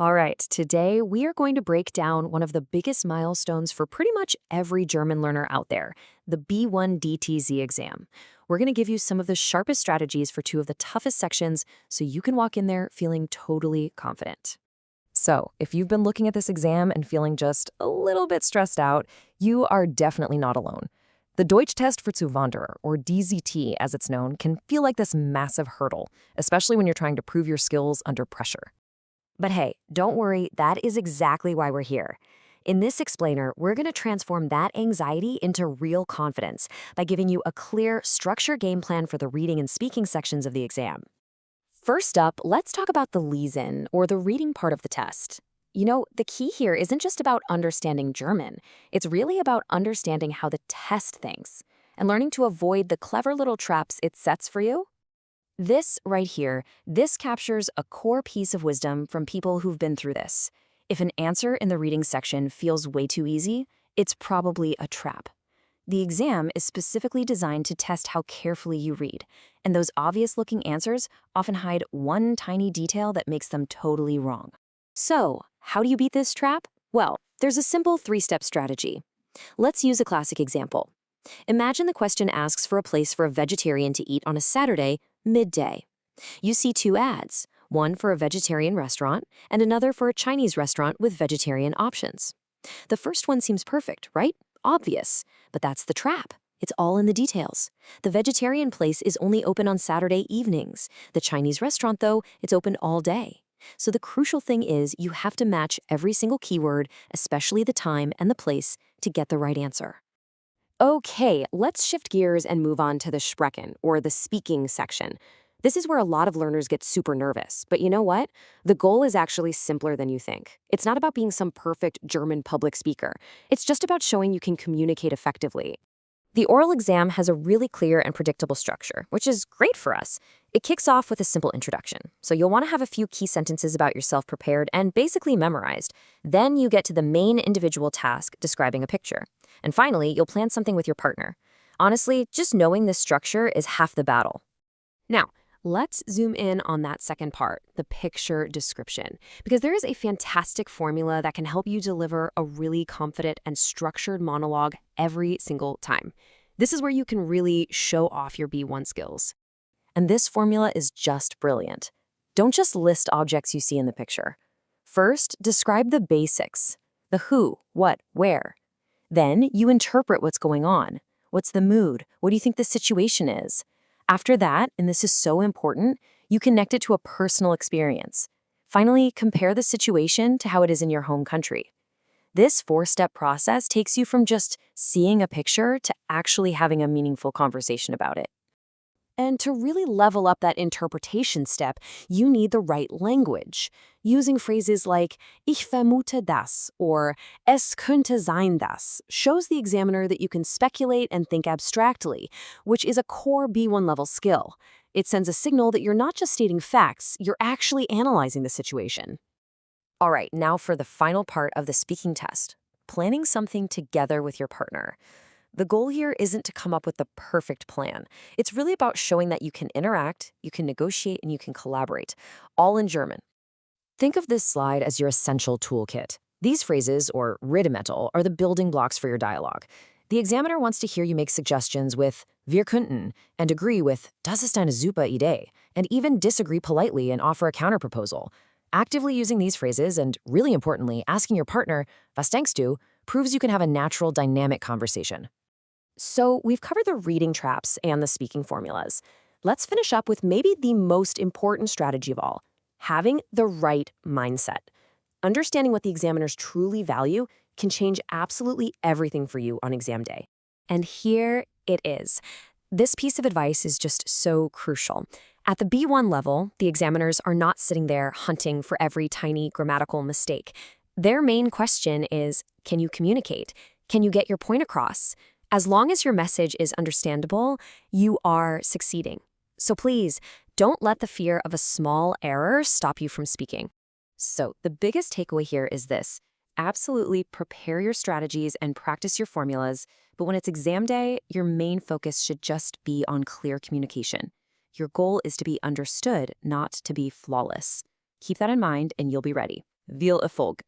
All right, today we are going to break down one of the biggest milestones for pretty much every German learner out there, the B1 DTZ exam. We're going to give you some of the sharpest strategies for two of the toughest sections so you can walk in there feeling totally confident. So, if you've been looking at this exam and feeling just a little bit stressed out, you are definitely not alone. The Deutsch test for Zuwanderer, or DZT as it's known, can feel like this massive hurdle, especially when you're trying to prove your skills under pressure. But hey, don't worry, that is exactly why we're here. In this explainer, we're going to transform that anxiety into real confidence by giving you a clear, structured game plan for the reading and speaking sections of the exam. First up, let's talk about the Lesen, or the reading part of the test. You know, the key here isn't just about understanding German. It's really about understanding how the test thinks and learning to avoid the clever little traps it sets for you. This right here, this captures a core piece of wisdom from people who've been through this. If an answer in the reading section feels way too easy, it's probably a trap. The exam is specifically designed to test how carefully you read, and those obvious-looking answers often hide one tiny detail that makes them totally wrong. So, how do you beat this trap? Well, there's a simple three-step strategy. Let's use a classic example. Imagine the question asks for a place for a vegetarian to eat on a Saturday, midday. You see two ads, one for a vegetarian restaurant and another for a Chinese restaurant with vegetarian options. The first one seems perfect, right? Obvious. But that's the trap. It's all in the details. The vegetarian place is only open on Saturday evenings. The Chinese restaurant, though, it's open all day. So the crucial thing is you have to match every single keyword, especially the time and the place, to get the right answer. Okay, let's shift gears and move on to the Sprechen, or the speaking section. This is where a lot of learners get super nervous, but you know what? The goal is actually simpler than you think. It's not about being some perfect German public speaker. It's just about showing you can communicate effectively. The oral exam has a really clear and predictable structure, which is great for us. It kicks off with a simple introduction, so you'll want to have a few key sentences about yourself prepared and basically memorized. Then you get to the main individual task, describing a picture. And finally, you'll plan something with your partner. Honestly, just knowing this structure is half the battle. Now, let's zoom in on that second part, the picture description, because there is a fantastic formula that can help you deliver a really confident and structured monologue every single time. This is where you can really show off your B1 skills. And this formula is just brilliant. Don't just list objects you see in the picture. First, describe the basics, the who, what, where. Then you interpret what's going on. What's the mood? What do you think the situation is? After that, and this is so important, you connect it to a personal experience. Finally, compare the situation to how it is in your home country. This four-step process takes you from just seeing a picture to actually having a meaningful conversation about it. And to really level up that interpretation step, you need the right language. Using phrases like "Ich vermute das" or "Es könnte sein das" shows the examiner that you can speculate and think abstractly, which is a core B1 level skill. It sends a signal that you're not just stating facts, you're actually analyzing the situation. All right, now for the final part of the speaking test, planning something together with your partner. The goal here isn't to come up with the perfect plan. It's really about showing that you can interact, you can negotiate, and you can collaborate, all in German. Think of this slide as your essential toolkit. These phrases, or Redemittel, are the building blocks for your dialogue. The examiner wants to hear you make suggestions with "wir könnten" and agree with "das ist eine super Idee," and even disagree politely and offer a counterproposal. Actively using these phrases and, really importantly, asking your partner, "was denkst du?" proves you can have a natural, dynamic conversation. So we've covered the reading traps and the speaking formulas. Let's finish up with maybe the most important strategy of all, having the right mindset. Understanding what the examiners truly value can change absolutely everything for you on exam day. And here it is. This piece of advice is just so crucial. At the B1 level, the examiners are not sitting there hunting for every tiny grammatical mistake. Their main question is, can you communicate? Can you get your point across? As long as your message is understandable, you are succeeding. So please, don't let the fear of a small error stop you from speaking. So the biggest takeaway here is this. Absolutely prepare your strategies and practice your formulas, but when it's exam day, your main focus should just be on clear communication. Your goal is to be understood, not to be flawless. Keep that in mind and you'll be ready. Viel Erfolg.